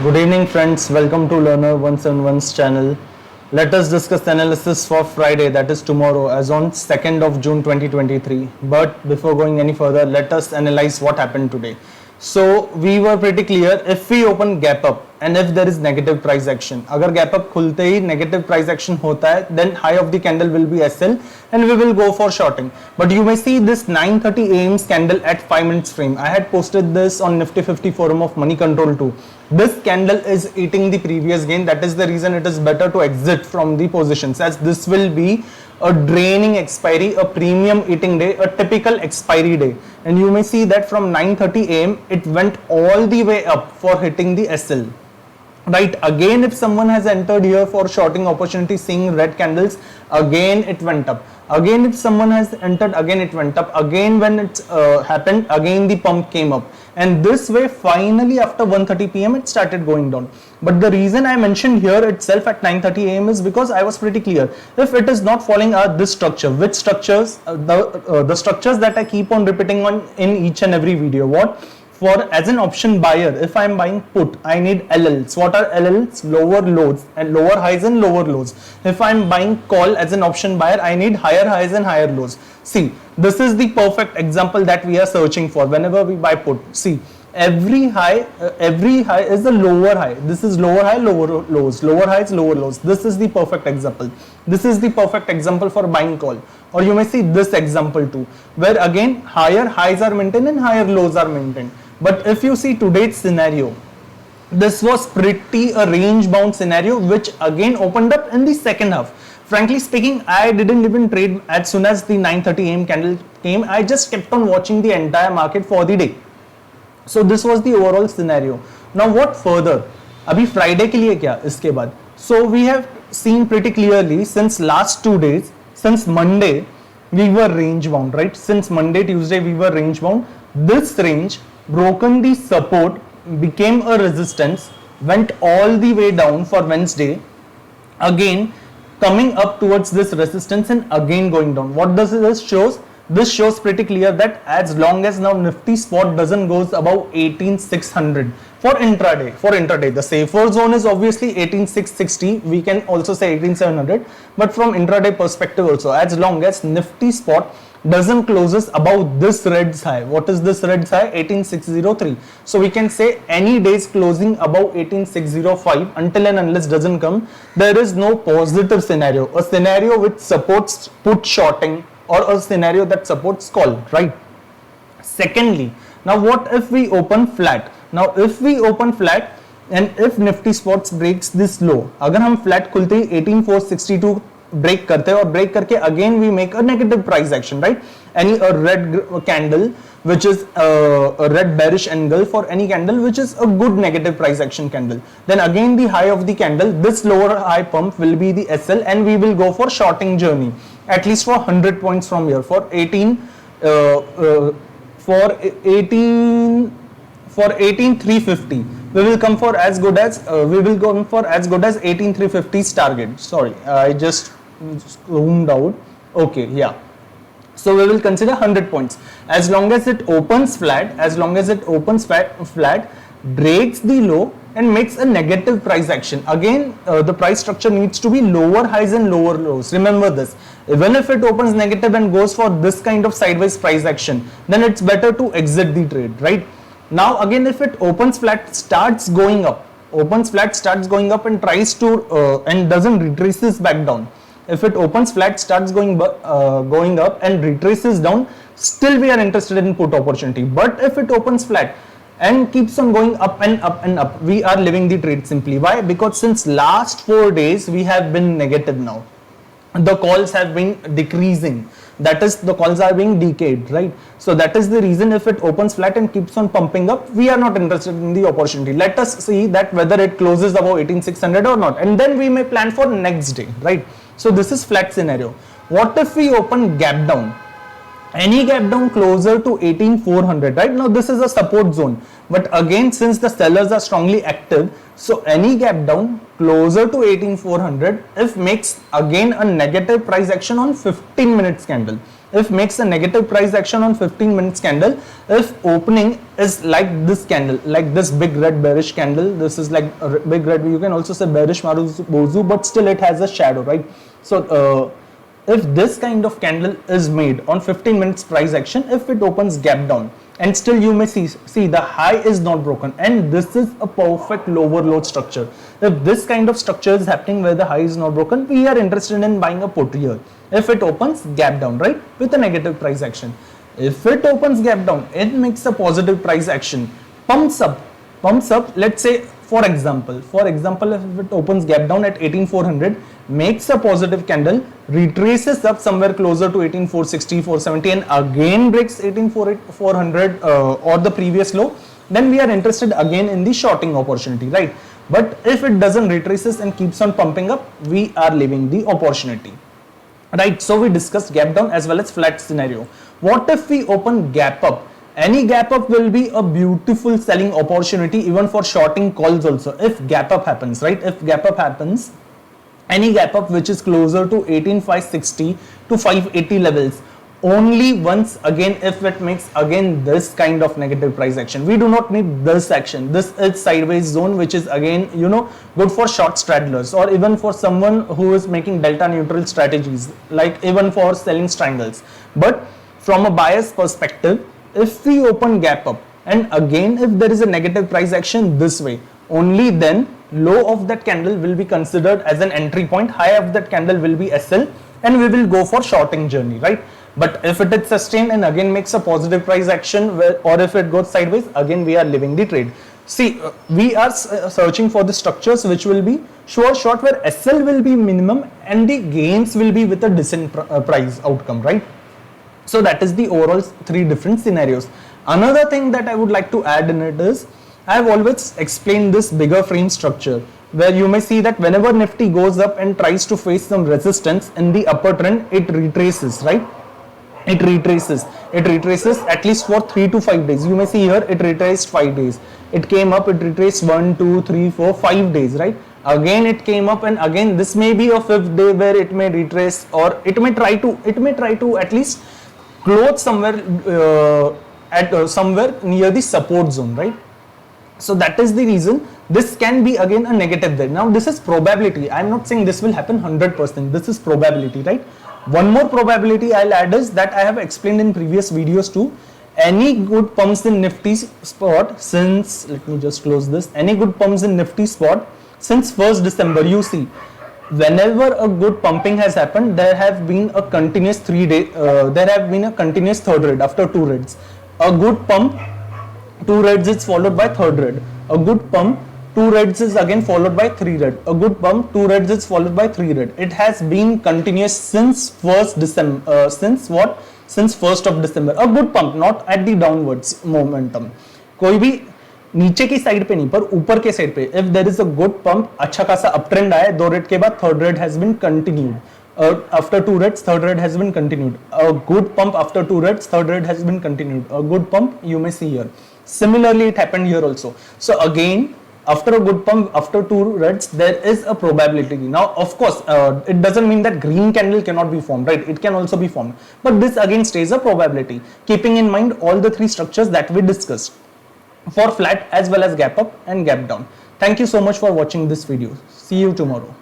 Good evening, friends. Welcome to Learner 171's channel. Let us discuss the analysis for Friday, that is tomorrow, as on 2nd of June 2023. But before going any further, let us analyze what happened today. So we were pretty clear. If we open gap up and if there is negative price action, अगर gap up खुलते ही negative price action होता है, then high of the candle will be SL and we will go for shorting. But you may see this 9:30 a.m. candle at 5 minutes frame. I had posted this on Nifty 50 forum of Money Control too. This candle is eating the previous gain. That is the reason it is better to exit from the positions, as this will be a draining expiry, a premium eating day, a typical expiry day. And you may see that from 9:30 a.m. it went all the way up for hitting the SL. Right, again if someone has entered here for shorting opportunity seeing red candles, again it went up. Again if someone has entered, again it went up. Again when it happened, again the pump came up. And this way finally after 1:30 p.m. it started going down. But the reason I mentioned here itself at 9:30 a.m. is because I was pretty clear. If it is not falling out this structure, which structures? The structures that I keep on repeating on in each and every video. What? For as an option buyer, if I am buying put, I need LLs. What are LLs? Lower lows and lower highs and lower lows. If I am buying call as an option buyer, I need higher highs and higher lows. See, this is the perfect example that we are searching for whenever we buy put. See, every high is the lower high. This is lower high, lower lows, lower highs, lower lows. This is the perfect example. This is the perfect example for buying call. Or you may see this example too, where again higher highs are maintained and higher lows are maintained. But if you see today's scenario, this was pretty a range bound scenario which again opened up in the second half. Frankly speaking, I didn't even trade as soon as the 9:30 a.m. candle came. I just kept on watching the entire market for the day. So this was the overall scenario. Now what further? Abhi Friday ke liye kya iske baad? So we have seen pretty clearly since last 2 days, since Monday we were range bound, right? Since Monday, Tuesday we were range bound. This range broken the support, became a resistance, went all the way down for Wednesday, again coming up towards this resistance and again going down. What does this shows? This shows pretty clear that as long as now Nifty spot doesn't goes above 18,600 for intraday, the safer zone is obviously 18,660. We can also say 18,700, but from intraday perspective also, as long as Nifty spot doesn't closes above this red's high. What is this red's high? 18,603. So we can say any days closing above 18,605 until and unless doesn't come, there is no positive scenario. A scenario which supports put shorting or a scenario that supports call, right? Secondly, now what if we open flat? Now if we open flat and if Nifty spots breaks this low, अगर हम flat खुलते ही 18,462 break करते हैं और break करके again we make a negative price action, right? Any a red candle which is a red bearish engulf for any candle which is a good negative price action candle, then again the high of the candle, this lower high pump will be the SL and we will go for shorting journey at least for 100 points from here for 18,350. We will come for as good as 18,350's target. Sorry, I just zoomed out. Okay, yeah. So we will consider 100 points. As long as it opens flat, flat, breaks the low and makes a negative price action. Again, the price structure needs to be lower highs and lower lows. Remember this. Even if it opens negative and goes for this kind of sideways price action, then it's better to exit the trade, right? Now again, if it opens flat, starts going up and tries to and doesn't retraces back down. If it opens flat, starts going up and retraces down, still we are interested in put opportunity. But if it opens flat and keeps on going up and up and up, we are leaving the trade simply. Why? Because since last 4 days we have been negative now. The calls have been decreasing. That is, the calls are being decayed, right? So that is the reason if it opens flat and keeps on pumping up, we are not interested in the opportunity. Let us see that whether it closes above 18,600 or not, and then we may plan for next day, right? So this is flat scenario. What if we open gap down? Any gap down closer to 18,400, right? Now this is a support zone, but again since the sellers are strongly active, so any gap down closer to 18,400 if makes again a negative price action on 15 minutes candle. if makes a negative price action on 15 minutes candle, if opening is like this candle, like this big red bearish candle, this is like a big red, you can also say bearish Marubozu, but still it has a shadow, right? So if this kind of candle is made on 15 minutes price action, if it opens gap down, and still you may see the high is not broken, and this is a perfect lower load structure. If this kind of structure is happening where the high is not broken, we are interested in buying a put here. If it opens gap down, right, with a negative price action. If it opens gap down, it makes a positive price action, pumps up, let's say for example, if it opens gap down at 18400, makes a positive candle, retraces up somewhere closer to 18460, 470, and again breaks 18400 or the previous low, then we are interested again in the shorting opportunity, right? But if it doesn't retraces and keeps on pumping up, we are leaving the opportunity, right? So we discussed gap down as well as flat scenario. What if we open gap up? Any gap up will be a beautiful selling opportunity even for shorting calls also. If gap up happens, right? If gap up happens, any gap up which is closer to 18560 to 580 levels, only once again if it makes again this kind of negative price action. We do not need this action. This is sideways zone, which is again, you know, good for short straddlers or even for someone who is making delta neutral strategies, like even for selling triangles. But from a buyer's perspective, if we open gap up and again if there is a negative price action this way, only then low of that candle will be considered as an entry point, high of that candle will be SL, and we will go for shorting journey, right? But if it is sustained and again makes a positive price action, or if it goes sideways, again we are leaving the trade. See, we are searching for the structures which will be sure short, where SL will be minimum and the gains will be with a decent price outcome, right? So that is the overall three different scenarios. Another thing that I would like to add in it is, I have always explained this bigger frame structure, where you may see that whenever Nifty goes up and tries to face some resistance in the upper trend, it retraces, right? It retraces at least for 3 to 5 days. You may see here it retraced 5 days. It came up, it retraced 1, 2, 3, 4, 5 days, right? Again it came up, and again this may be a fifth day where it may retrace, or it may try to at least close somewhere somewhere near the support zone, right? So that is the reason this can be again a negative there. Now this is probability. I am not saying this will happen 100%. This is probability, right? One more probability I'll add is that I have explained in previous videos too. Any good pumps in Nifty spot since, let me just close this, any good pumps in Nifty spot since 1st December, you see, whenever a good pumping has happened, there have been a continuous 3 day, there have been a continuous third red after 2 reds. A good pump, 2 reds is followed by third red. A good pump, 2 reds is again followed by 3 red. A good pump, 2 reds is followed by 3 red. It has been continuous since 1st December, since what? Since 1st of December. A good pump, not at the downwards momentum. कोई भी नीचे की side पे नहीं, पर ऊपर के side पे, if there is a good pump, अच्छा खासा अप ट्रेंड आया, 2 रेड के बाद third red has been continued, after 2 reds third red has been continued. A good pump after 2 reds third red has been continued. A good pump you may see here. Similarly it happened here also. So again, after a good pump after 2 reds, there is a probability. Now of course it doesn't mean that green candle cannot be formed, right? It can also be formed, but this again stays a probability, keeping in mind all the 3 structures that we discussed for flat as well as gap up and gap down. Thank you so much for watching this video. See you tomorrow.